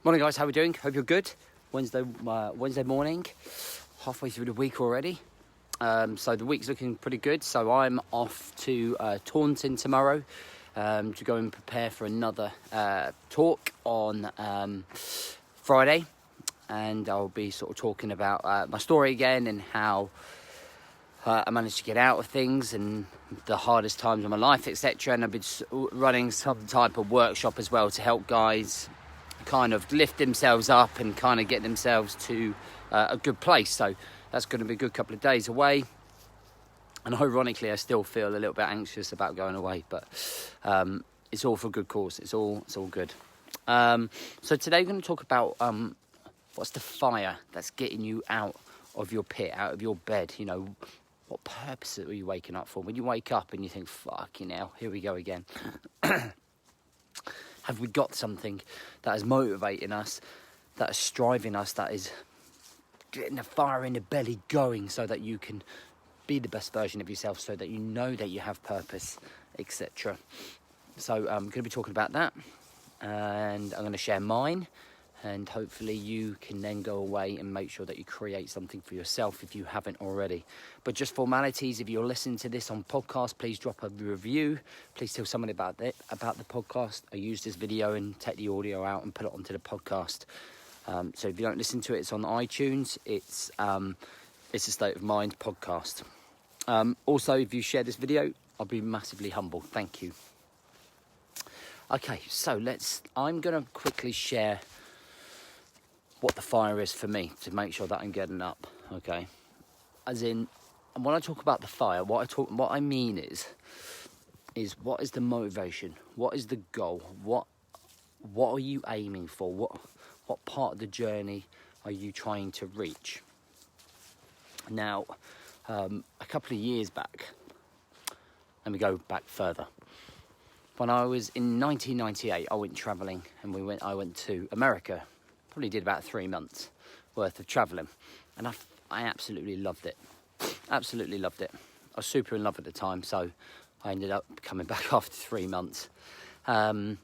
Morning guys, how are we doing? Hope you're good. Wednesday morning, halfway through the week already. So the week's looking pretty good. So I'm off to Taunton tomorrow to go and prepare for another talk on Friday. And I'll be sort of talking about my story again and how I managed to get out of things and the hardest times of my life, etc. And I've been running some type of workshop as well to help guys kind of lift themselves up and kind of get themselves to a good place. So that's going to be a good couple of days away. And ironically, I still feel a little bit anxious about going away, but it's all for a good cause. It's all good. So today we're going to talk about what's the fire that's getting you out of your pit, out of your bed. You know, what purpose are you waking up for? When you wake up and you think, fucking hell, here we go again. Have we got something that is motivating us, that is striving us, that is getting the fire in the belly going so that you can be the best version of yourself, so that you know that you have purpose, etc. So I'm going to be talking about that, and I'm going to share mine, and hopefully you can then go away and make sure that you create something for yourself if you haven't already. But just formalities, if you're listening to this on podcast, please drop a review. Please tell somebody about the podcast. I use this video and take the audio out and put it onto the podcast. So if you don't listen to it, it's on iTunes. It's a State of Mind podcast. Also, if you share this video, I'll be massively humble. Thank you. Okay, so I'm going to quickly share what the fire is for me to make sure that I'm getting up. Okay, as in, and when I talk about the fire, what I mean is what is the motivation? What is the goal? What are you aiming for? What part of the journey are you trying to reach? Now, a couple of years back, let me go back further. When I was in 1998, I went travelling, and I went to America. Probably did about 3 months worth of travelling, and I absolutely loved it. Absolutely loved it. I was super in love at the time, so I ended up coming back after 3 months. But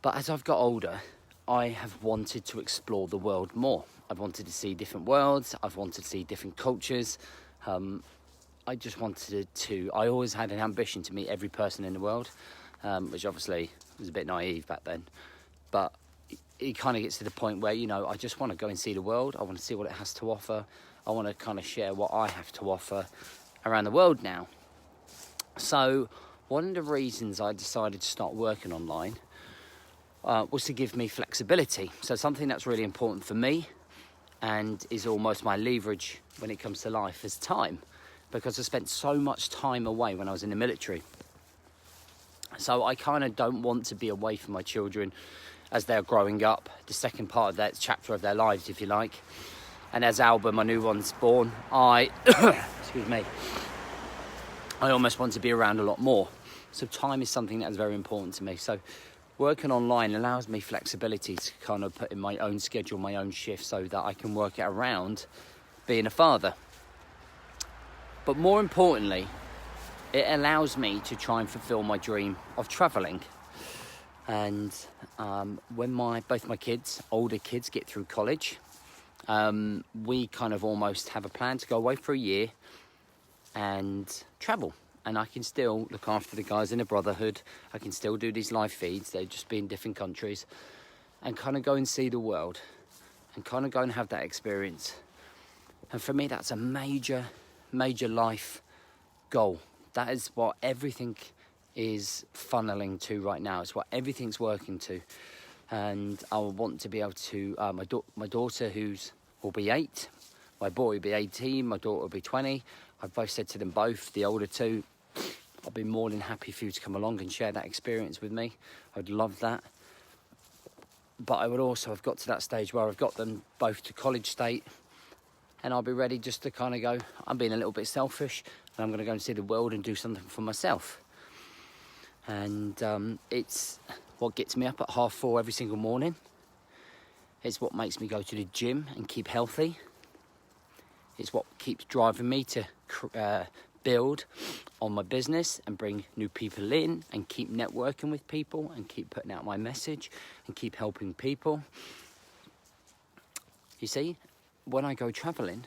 as I've got older, I have wanted to explore the world more. I've wanted to see different worlds. I've wanted to see different cultures. I just wanted to. I always had an ambition to meet every person in the world, which obviously was a bit naive back then, but it kind of gets to the point where, you know, I just want to go and see the world. I want to see what it has to offer. I want to kind of share what I have to offer around the world now. So one of the reasons I decided to start working online was to give me flexibility. So something that's really important for me and is almost my leverage when it comes to life is time, because I spent so much time away when I was in the military. So I kind of don't want to be away from my children as they're growing up, the second part of that chapter of their lives, if you like. And as Alba, my new one's born, excuse me, I almost want to be around a lot more. So time is something that's very important to me. So working online allows me flexibility to kind of put in my own schedule, my own shift, so that I can work it around being a father. But more importantly, it allows me to try and fulfill my dream of travelling. And when both my kids, older kids, get through college, we kind of almost have a plan to go away for a year and travel. And I can still look after the guys in the Brotherhood. I can still do these live feeds. They'll just be in different countries, and kind of go and see the world and kind of go and have that experience. And for me, that's a major life goal. That is what everything is funneling to right now. It's what everything's working to. And I want to be able to, my daughter will be 8, my boy will be 18, my daughter will be 20. I've both said to them both, the older two, I'll be more than happy for you to come along and share that experience with me. I'd love that. But I would also have got to that stage where I've got them both to college state, and I'll be ready just to kind of go, I'm being a little bit selfish, and I'm going to go and see the world and do something for myself. And it's what gets me up at 4:30 every single morning. It's what makes me go to the gym and keep healthy. It's what keeps driving me to build on my business and bring new people in and keep networking with people and keep putting out my message and keep helping people. You see, when I go traveling,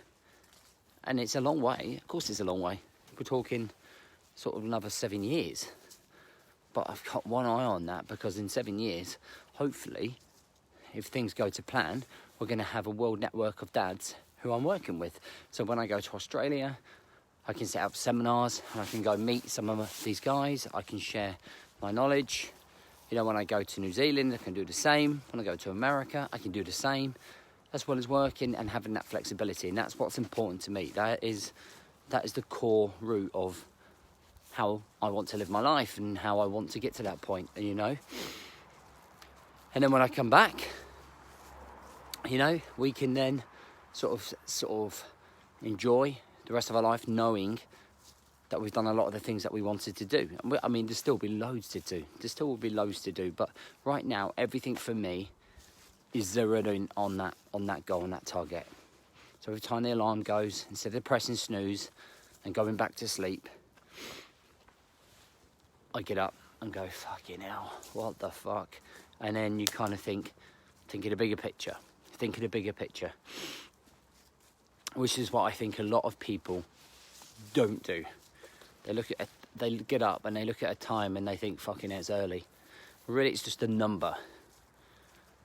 and it's a long way, of course it's a long way. We're talking sort of another 7 years. But I've got one eye on that, because in 7 years, hopefully, if things go to plan, we're going to have a world network of dads who I'm working with. So when I go to Australia, I can set up seminars, and I can go meet some of these guys. I can share my knowledge. You know, when I go to New Zealand, I can do the same. When I go to America, I can do the same, as well as working and having that flexibility. And that's what's important to me. That is the core root of how I want to live my life and how I want to get to that point, you know. And then when I come back, you know, we can then sort of enjoy the rest of our life knowing that we've done a lot of the things that we wanted to do. I mean, there's still be loads to do. There still will be loads to do. But right now, everything for me is zeroed in on that goal and that target. So every time the alarm goes, instead of pressing snooze and going back to sleep, I get up and go, fucking hell, what the fuck? And then you kind of think of a bigger picture. Think of a bigger picture. Which is what I think a lot of people don't do. They get up and they look at a time and they think, fucking hell, it's early. Really, it's just a number.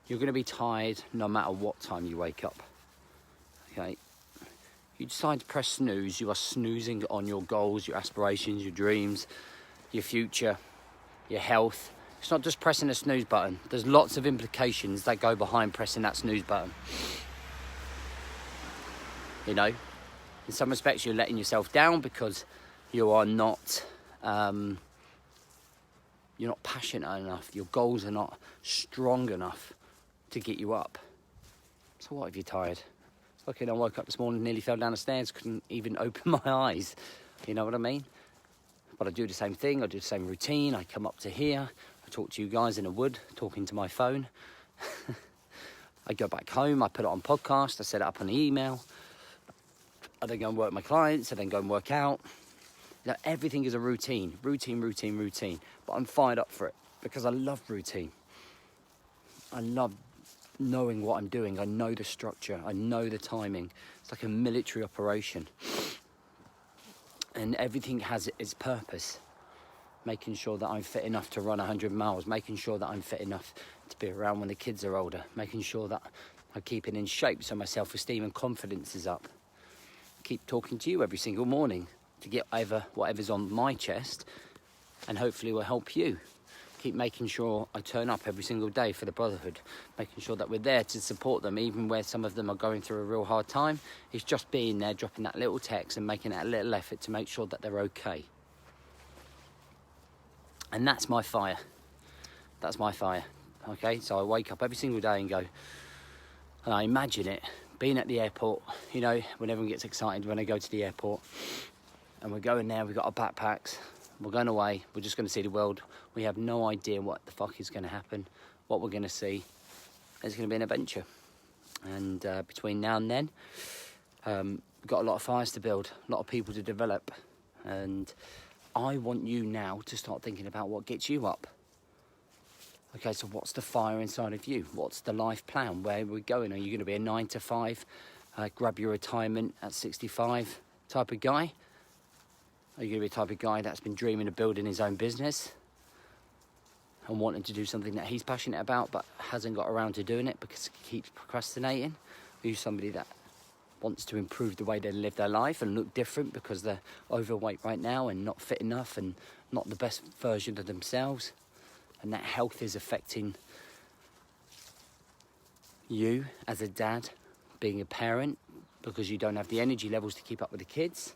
You're going to be tired no matter what time you wake up. Okay? You decide to press snooze, you are snoozing on your goals, your aspirations, your dreams, your future, your health. It's not just pressing a snooze button. There's lots of implications that go behind pressing that snooze button. You know, in some respects you're letting yourself down because you are not passionate enough. Your goals are not strong enough to get you up. So what if you're tired? Fucking, I woke up this morning, nearly fell down the stairs, couldn't even open my eyes. You know what I mean? But I do the same thing, I do the same routine. I come up to here, I talk to you guys in the wood, talking to my phone. I go back home, I put it on podcast, I set it up on the email. I then go and work with my clients, I then go and work out. You know, everything is a routine. But I'm fired up for it because I love routine. I love knowing what I'm doing. I know the structure, I know the timing. It's like a military operation. And everything has its purpose. Making sure that I'm fit enough to run 100 miles. Making sure that I'm fit enough to be around when the kids are older. Making sure that I keep it in shape so my self-esteem and confidence is up. Keep talking to you every single morning to get whatever's on my chest, and hopefully will help you. Keep making sure I turn up every single day for the Brotherhood, making sure that we're there to support them, even where some of them are going through a real hard time. It's just being there, dropping that little text and making that little effort to make sure that they're okay. And that's my fire. That's my fire. Okay, so I wake up every single day and go, and I imagine it, being at the airport, you know, when everyone gets excited when I go to the airport, and we're going there, we've got our backpacks, we're going away, we're just going to see the world. We have no idea what the fuck is going to happen, what we're going to see. It's going to be an adventure. And between now and then, we've got a lot of fires to build, a lot of people to develop. And I want you now to start thinking about what gets you up. Okay, so what's the fire inside of you? What's the life plan? Where are we going? Are you going to be a 9 to 5, grab your retirement at 65 type of guy? Are you going to be a type of guy that's been dreaming of building his own business and wanting to do something that he's passionate about but hasn't got around to doing it because he keeps procrastinating? Are you somebody that wants to improve the way they live their life and look different because they're overweight right now and not fit enough and not the best version of themselves? And that health is affecting you as a dad, being a parent, because you don't have the energy levels to keep up with the kids.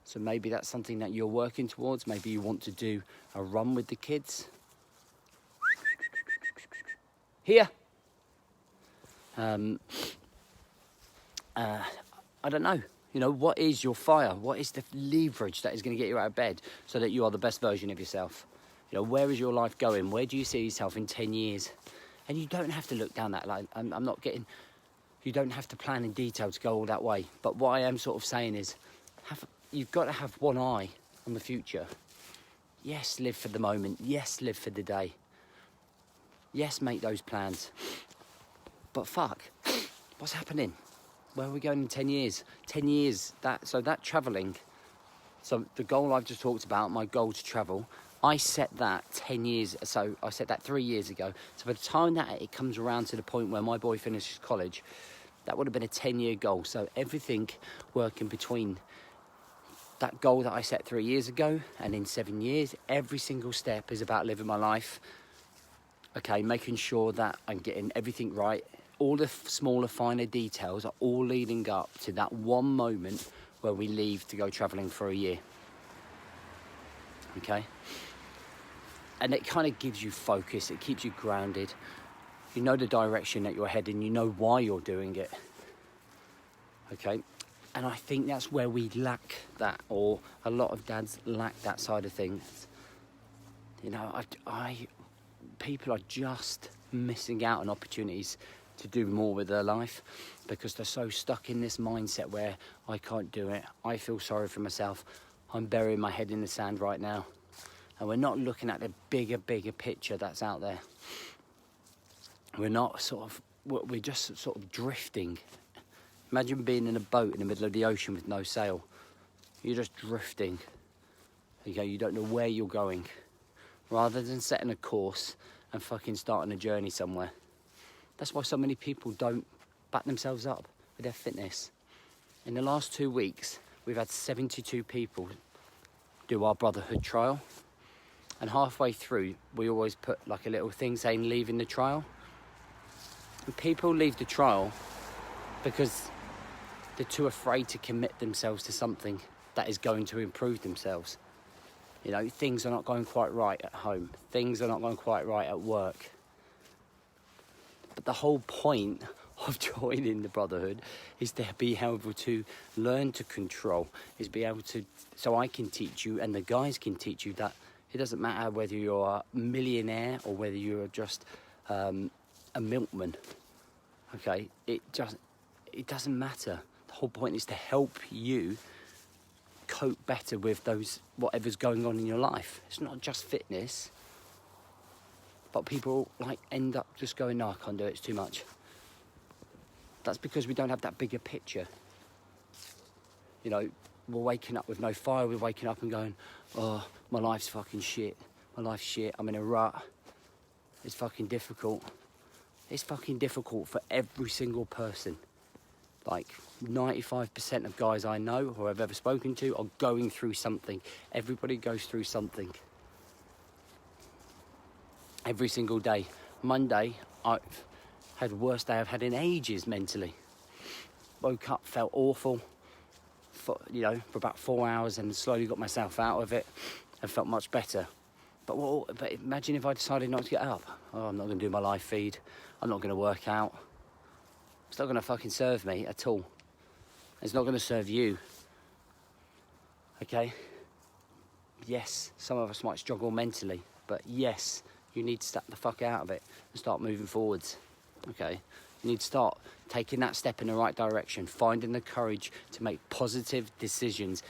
So maybe that's something that you're working towards. Maybe you want to do a run with the kids. Here. I don't know. You know, what is your fire? What is the leverage that is going to get you out of bed so that you are the best version of yourself? You know, where is your life going? Where do you see yourself in 10 years? And you don't have to look down that line. I'm not getting... You don't have to plan in detail to go all that way. But what I am sort of saying is, you've got to have one eye on the future. Yes, live for the moment. Yes, live for the day. Yes, make those plans. But fuck, what's happening? Where are we going in 10 years? 10 years, that travelling. So the goal I've just talked about, my goal to travel, I set that 10 years, so I set that 3 years ago. So by the time that it comes around to the point where my boy finishes college, that would have been a 10-year goal. So everything working between that goal that I set 3 years ago and in 7 years, every single step is about living my life. Okay, making sure that I'm getting everything right. All the smaller, finer details are all leading up to that one moment where we leave to go travelling for a year. Okay? And it kind of gives you focus, it keeps you grounded. You know the direction that you're heading, you know why you're doing it. Okay? And I think that's where we lack that, or a lot of dads lack that side of things. You know, people are just missing out on opportunities to do more with their life because they're so stuck in this mindset where I can't do it, I feel sorry for myself, I'm burying my head in the sand right now. And we're not looking at the bigger picture that's out there. We're just sort of drifting. Imagine being in a boat in the middle of the ocean with no sail. You're just drifting. Okay, you don't know where you're going. Rather than setting a course and fucking starting a journey somewhere. That's why so many people don't back themselves up with their fitness. In the last 2 weeks, we've had 72 people do our Brotherhood trial. And halfway through, we always put like a little thing saying leaving the trial. And people leave the trial because they're too afraid to commit themselves to something that is going to improve themselves. You know, things are not going quite right at home. Things are not going quite right at work. But the whole point of joining the Brotherhood is to be able to learn to control, is be able to, so I can teach you and the guys can teach you that it doesn't matter whether you're a millionaire or whether you're just a milkman. Okay, it doesn't matter. The whole point is to help you cope better with those whatever's going on in your life. It's not just fitness, but people like end up just going, no, I can't do it, it's too much. That's because we don't have that bigger picture. You know, we're waking up with no fire. We're waking up and going, oh, my life's fucking shit. My life's shit. I'm in a rut. It's fucking difficult. It's fucking difficult for every single person. Like 95% of guys I know or I've ever spoken to are going through something. Everybody goes through something. Every single day. Monday, I've had the worst day I've had in ages mentally. Woke up, felt awful. For about 4 hours and slowly got myself out of it and felt much better. But imagine if I decided not to get up. Oh, I'm not going to do my live feed. I'm not going to work out. It's not going to fucking serve me at all. It's not going to serve you. Okay? Yes, some of us might struggle mentally, but yes, you need to step the fuck out of it and start moving forwards. Okay? You need to start taking that step in the right direction, finding the courage to make positive decisions.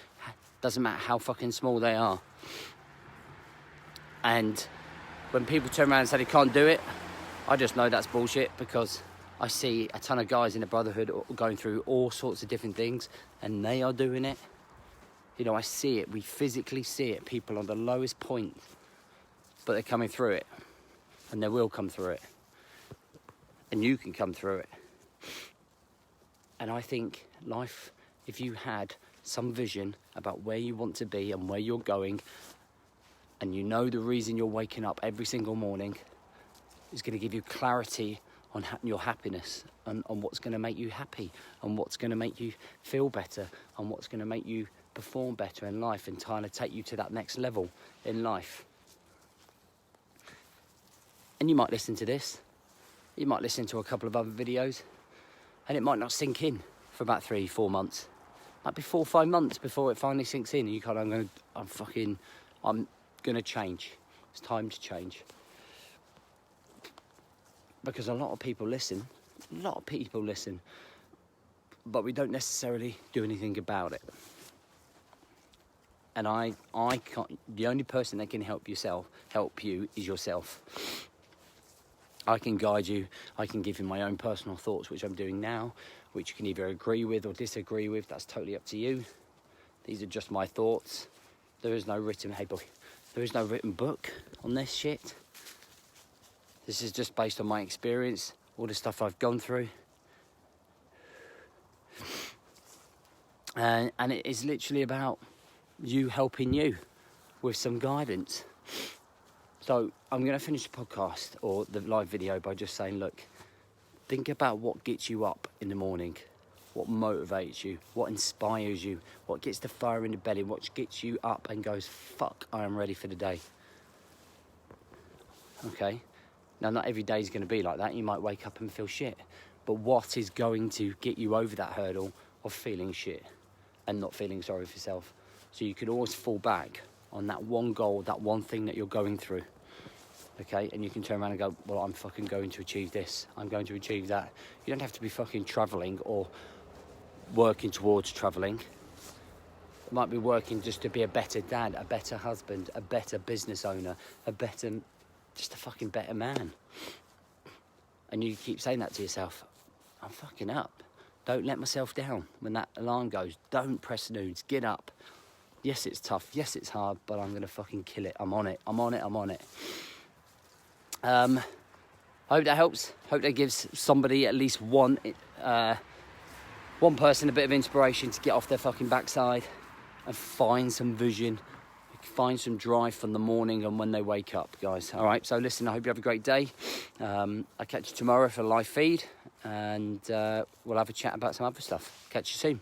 Doesn't matter how fucking small they are. And when people turn around and say they can't do it, I just know that's bullshit because I see a ton of guys in the Brotherhood going through all sorts of different things and they are doing it. You know, I see it. We physically see it. People on the lowest point, but they're coming through it and they will come through it. And you can come through it. And I think life, if you had some vision about where you want to be and where you're going, and you know the reason you're waking up every single morning, is going to give you clarity on your happiness and on what's going to make you happy and what's going to make you feel better and what's going to make you perform better in life and trying to take you to that next level in life. And you might listen to this. You might listen to a couple of other videos and it might not sink in for about 3-4 months. Might be 4 or 5 months before it finally sinks in and you I'm gonna change. It's time to change. Because a lot of people listen, but we don't necessarily do anything about it. And I can't, the only person that can help you is yourself. I can guide you, I can give you my own personal thoughts, which I'm doing now, which you can either agree with or disagree with. That's totally up to you. These are just my thoughts. There is no written, hey boy, there is no written book on this shit. This is just based on my experience, all the stuff I've gone through. And it is literally about you helping you with some guidance. So I'm going to finish the podcast or the live video by just saying, look, think about what gets you up in the morning, what motivates you, what inspires you, what gets the fire in the belly, what gets you up and goes, fuck, I am ready for the day. Okay? Now, not every day is going to be like that. You might wake up and feel shit. But what is going to get you over that hurdle of feeling shit and not feeling sorry for yourself? So you can always fall back on that one goal, that one thing that you're going through. Okay? And you can turn around and go, well, I'm fucking going to achieve this. I'm going to achieve that. You don't have to be fucking travelling or working towards travelling. It might be working just to be a better dad, a better husband, a better business owner, just a fucking better man. And you keep saying that to yourself, I'm fucking up. Don't let myself down. When that alarm goes, don't press snooze, get up. Yes, it's tough, yes, it's hard, but I'm gonna fucking kill it. I'm on it. Hope that helps. Hope that gives somebody, at least one person, a bit of inspiration to get off their fucking backside and find some vision, find some drive from the morning and when they wake up, guys. All right, so listen, I hope you have a great day. I'll catch you tomorrow for a live feed, and we'll have a chat about some other stuff. Catch you soon.